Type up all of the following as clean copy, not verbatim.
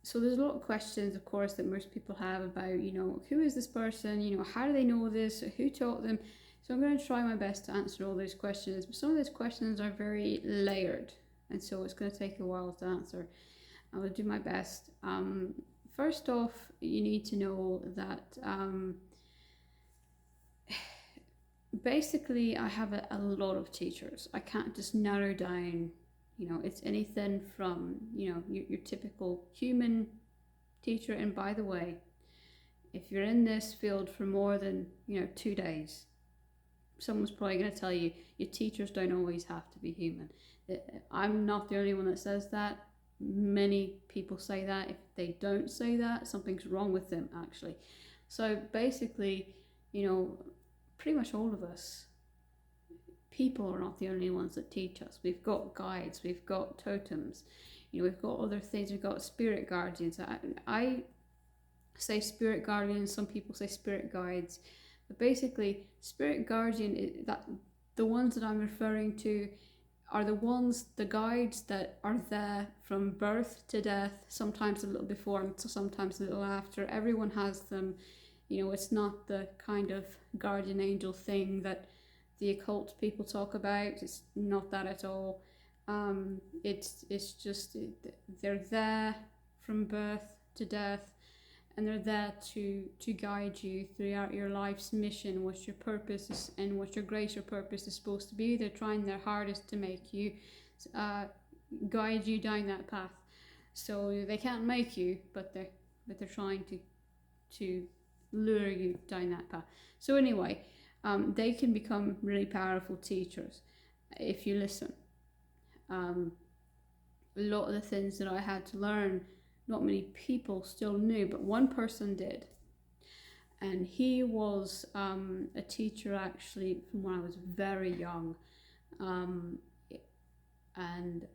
So there's a lot of questions, of course, that most people have about, who is this person? How do they know this? Who taught them? So I'm going to try my best to answer all those questions. But some of those questions are very layered, and so it's going to take a while to answer. I will do my best. First off, you need to know that basically I have a lot of teachers. I can't just narrow down, it's anything from, your typical human teacher. And by the way, if you're in this field for more than, 2 days, someone's probably going to tell you your teachers don't always have to be human. I'm not the only one that says that. Many people say that. If they don't say that, something's wrong with them, actually. So basically, pretty much all of us, people are not the only ones that teach us. We've got guides, we've got totems, we've got other things, we've got spirit guardians. I say spirit guardians, some people say spirit guides, but basically spirit guardian, that the ones that I'm referring to are the guides that are there from birth to death, sometimes a little before and sometimes a little after. Everyone has them. It's not the kind of guardian angel thing that the occult people talk about. It's not that at all. It's just they're there from birth to death, and they're there to guide you throughout your life's mission, what your purpose is and what your greater purpose is supposed to be. They're trying their hardest to make you, guide you down that path. So they can't make you, but they're trying to lure you down that path. So anyway, they can become really powerful teachers if you listen. A lot of the things that I had to learn, not many people still knew, but one person did. And he was a teacher actually from when I was very young. And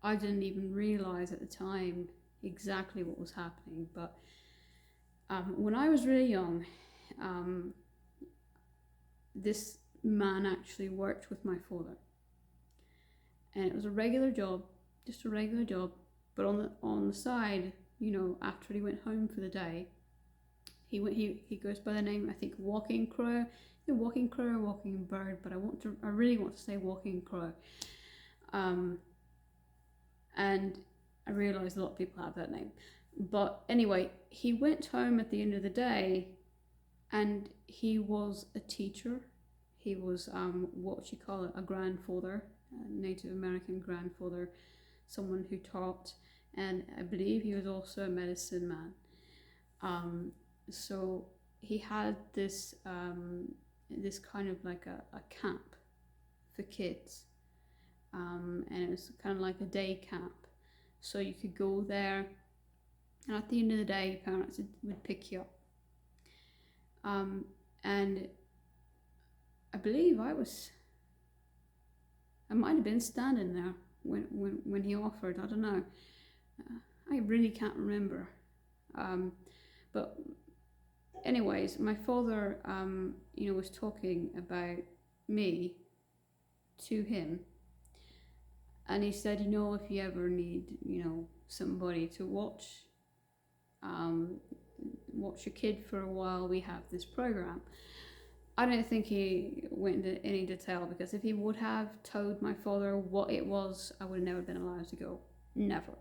I didn't even realize at the time exactly what was happening. But when I was really young, this man actually worked with my father. And it was a regular job, just a regular job. But on the side, after he went home for the day, he goes by the name, I think, Walking Crow. Walking Crow or Walking Bird, but I really want to say Walking Crow. And I realise a lot of people have that name. But anyway, he went home at the end of the day, and he was a teacher. He was what you call a grandfather, a Native American grandfather, someone who taught, and I believe he was also a medicine man. So he had this kind of like a camp for kids, and it was kind of like a day camp. So you could go there, and at the end of the day, your parents would pick you up. And I believe I might have been standing there when he offered. I don't know. I really can't remember. But anyways, my father, was talking about me to him. And he said, if you ever need, somebody to watch your kid for a while, we have this program. I don't think he went into any detail, because if he would have told my father what it was, I would have never been allowed to go. Never.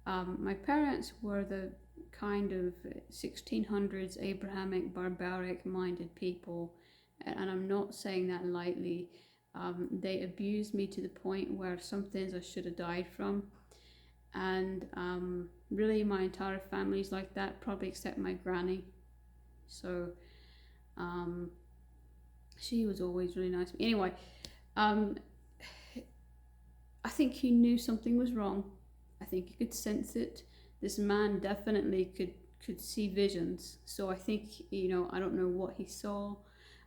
My parents were the kind of 1600s Abrahamic, barbaric-minded people, and I'm not saying that lightly. They abused me to the point where some things I should have died from. And really my entire family's like that, probably except my granny. So she was always really nice to me. Anyway, I think he knew something was wrong. I think he could sense it. This man definitely could see visions. So I think, I don't know what he saw.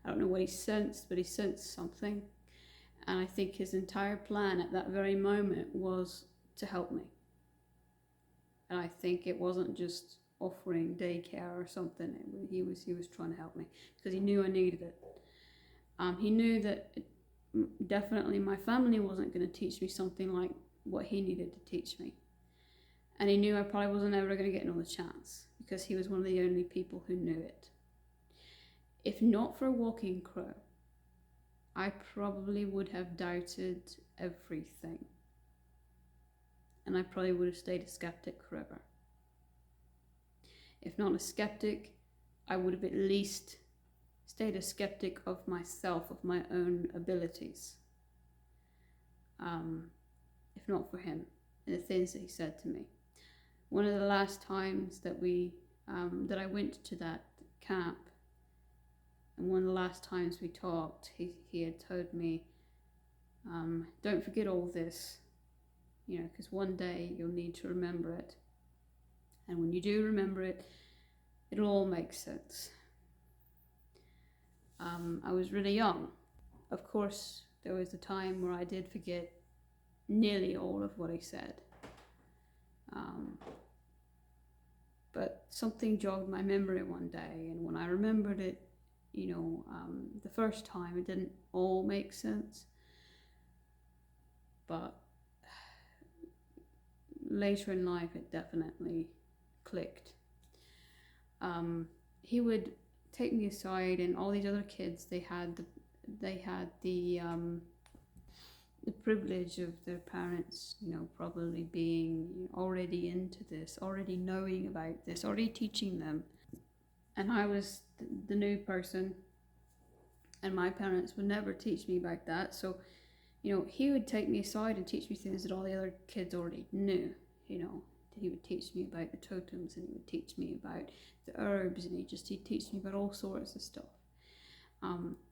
I don't know what he sensed, but he sensed something. And I think his entire plan at that very moment was to help me. And I think it wasn't just offering daycare or something. He was trying to help me because he knew I needed it. He knew that definitely my family wasn't going to teach me something like what he needed to teach me. And he knew I probably wasn't ever going to get another chance because he was one of the only people who knew it. If not for Walking Crow, I probably would have doubted everything. And I probably would have stayed a skeptic forever. If not a skeptic, I would have at least stayed a skeptic of myself, of my own abilities. If not for him and the things that he said to me. One of the last times that that I went to that camp, and one of the last times we talked, he had told me, don't forget all this, because one day you'll need to remember it. And when you do remember it, it'll all make sense. I was really young. Of course, there was a time where I did forget nearly all of what he said. But something jogged my memory one day, and when I remembered it, the first time, it didn't all make sense. But later in life, it definitely clicked. He would take me aside, and all these other kids, they had the privilege of their parents, probably being already into this, already knowing about this, already teaching them. And I was the new person, and my parents would never teach me about that. So, he would take me aside and teach me things that all the other kids already knew. He would teach me about the totems, and he would teach me about the herbs, and he'd teach me about all sorts of stuff.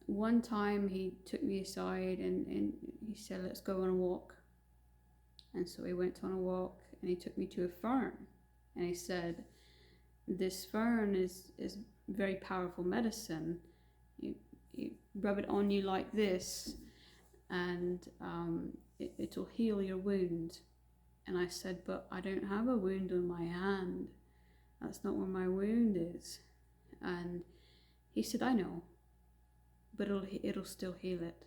One time he took me aside and he said, let's go on a walk. And so we went on a walk, and he took me to a fern, and he said, this fern is very powerful medicine. You rub it on you like this, and it'll heal your wound. And I said, but I don't have a wound on my hand. That's not where my wound is. And he said, I know, but it'll still heal it.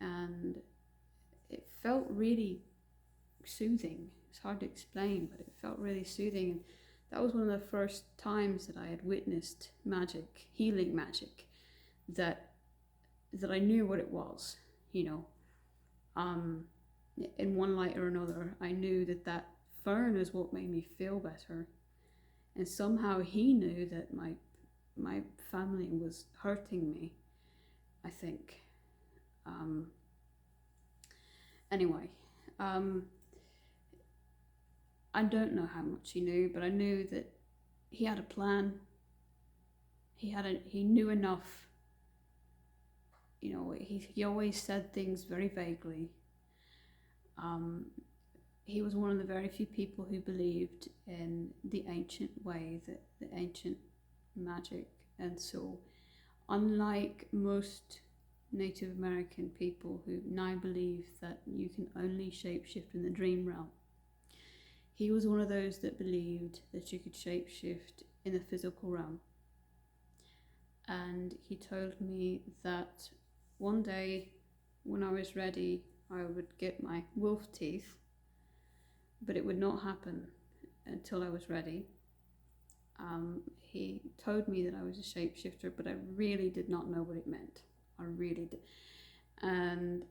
And it felt really soothing. It's hard to explain, but it felt really soothing. And that was one of the first times that I had witnessed magic, healing magic, that I knew what it was, in one light or another. I knew that fern is what made me feel better. And somehow he knew that my family was hurting me, I think. Anyway, I don't know how much he knew, but I knew that he had a plan. He knew enough. He always said things very vaguely. He was one of the very few people who believed in the ancient way, the ancient magic. And so, unlike most Native American people who now believe that you can only shapeshift in the dream realm, he was one of those that believed that you could shapeshift in the physical realm. And he told me that one day when I was ready, I would get my wolf teeth, but it would not happen until I was ready. He told me that I was a shapeshifter, but I really did not know what it meant. I really did. And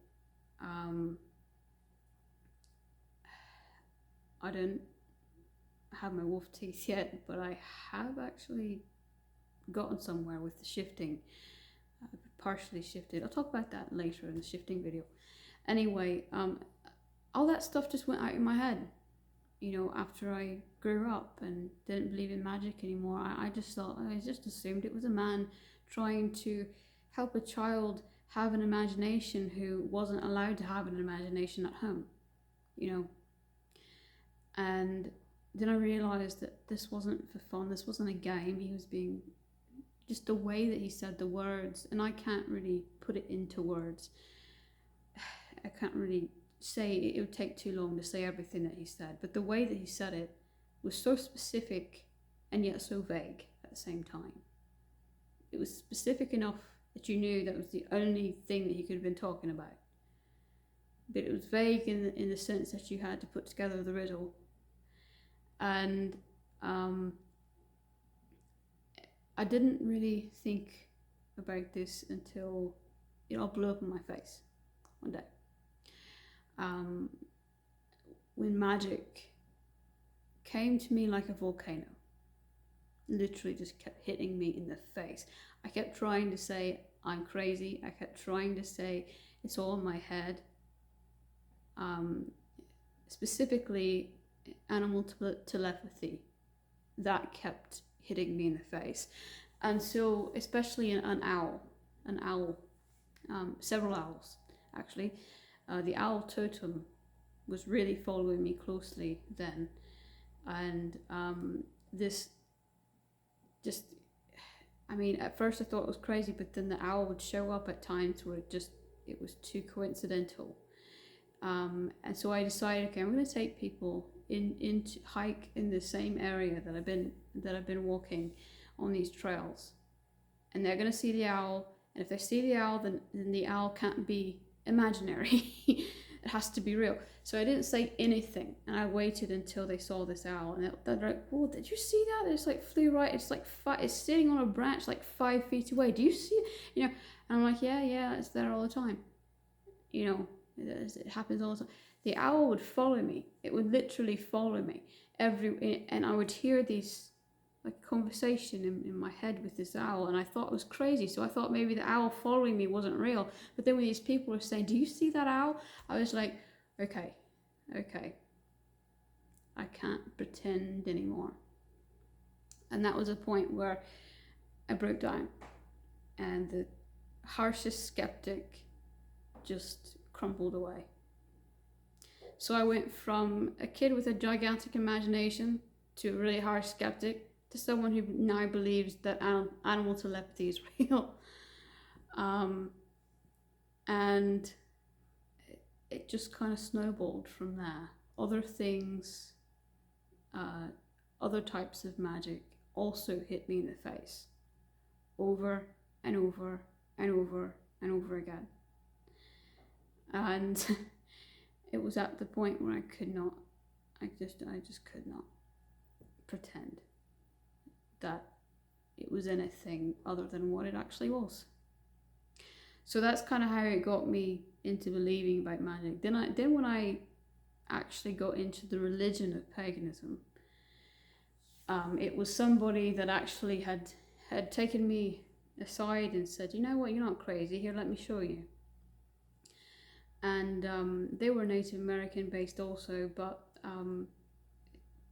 I don't have my wolf teeth yet, but I have actually gotten somewhere with the shifting. Partially shifted. I'll talk about that later in the shifting video. Anyway, all that stuff just went out of my head. After I grew up and didn't believe in magic anymore, I just assumed it was a man trying to help a child have an imagination who wasn't allowed to have an imagination at home, And then I realised that this wasn't for fun, this wasn't a game. He was being, just the way that he said the words, and I can't really put it into words. I can't really say, it would take too long to say everything that he said, but the way that he said it was so specific and yet so vague at the same time. It was specific enough that you knew that was the only thing that he could have been talking about, but it was vague in the sense that you had to put together the riddle. And I didn't really think about this until it all blew up in my face one day. When magic came to me like a volcano, literally just kept hitting me in the face. I kept trying to say I'm crazy. I kept trying to say it's all in my head. Specifically, animal telepathy, that kept hitting me in the face. And so, especially an owl, several owls actually, the owl totem was really following me closely then. And this just, I mean, at first I thought it was crazy, but then the owl would show up at times where it was too coincidental. And so I decided, okay, I'm going to take people in to hike in the same area that I've been walking on these trails, and they're going to see the owl. And if they see the owl, then the owl can't be imaginary. It has to be real. So I didn't say anything, and I waited until they saw this owl, and they're like, "Oh, did you see that? It's like flew right. It's like it's sitting on a branch like 5 feet away. Do you see it? You know?" And I'm like, "Yeah, it's there all the time. You know, it happens all the time." The owl would follow me. It would literally follow me and I would hear these like conversation in my head with this owl, and I thought it was crazy. So I thought maybe the owl following me wasn't real. But then when these people were saying, "Do you see that owl?" I was like, okay, I can't pretend anymore. And that was a point where I broke down, and the harshest skeptic just crumbled away. So I went from a kid with a gigantic imagination to a really harsh skeptic to someone who now believes that animal telepathy is real. And it just kind of snowballed from there. Other things, other types of magic also hit me in the face over and over and over and over again. And it was at the point where I just could not pretend that it was anything other than what it actually was. So that's kind of how it got me into believing about magic. Then when I actually got into the religion of paganism, it was somebody that actually had taken me aside and said, "You know what, you're not crazy, here, let me show you." And they were Native American based also, but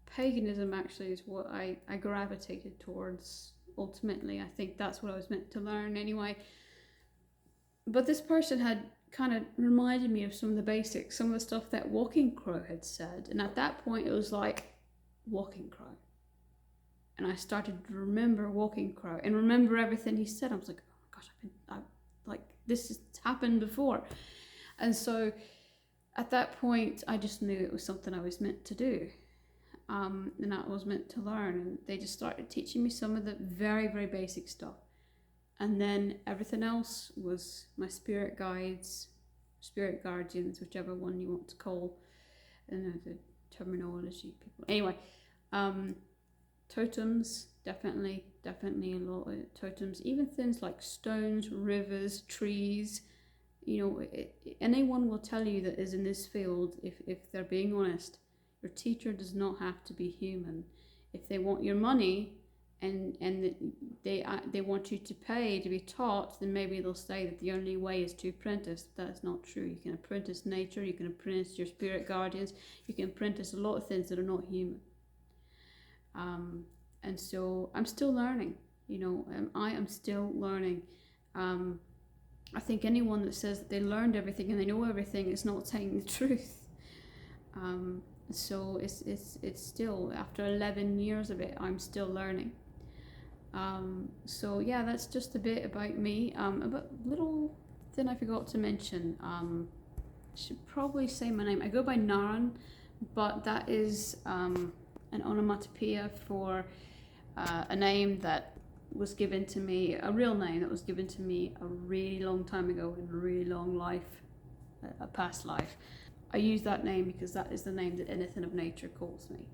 paganism actually is what I gravitated towards ultimately. I think that's what I was meant to learn anyway. But this person had kind of reminded me of some of the basics, some of the stuff that Walking Crow had said. And at that point it was like, Walking Crow. And I started to remember Walking Crow and remember everything he said. I was like, oh my gosh, this has happened before. And so at that point I just knew it was something I was meant to do. And I was meant to learn, and they just started teaching me some of the very, very basic stuff. And then everything else was my spirit guides, spirit guardians, whichever one you want to call, and the terminology people. Anyway, totems, definitely a lot of totems, even things like stones, rivers, trees. You know, anyone will tell you that is in this field, if they're being honest. Your teacher does not have to be human. If they want your money and they want you to pay to be taught, then maybe they'll say that the only way is to apprentice. That's not true. You can apprentice nature, you can apprentice your spirit guardians, you can apprentice a lot of things that are not human. And so I'm still learning, you know, I am still learning. I think anyone that says that they learned everything and they know everything is not saying the truth. So it's still, after 11 years of it, I'm still learning. So yeah, that's just a bit about me. But little thing I forgot to mention, should probably say my name. I go by Naran, but that is an onomatopoeia for a name that was given to me, a real name that was given to me a really long time ago in a really long life, a past life. I use that name because that is the name that anything of nature calls me.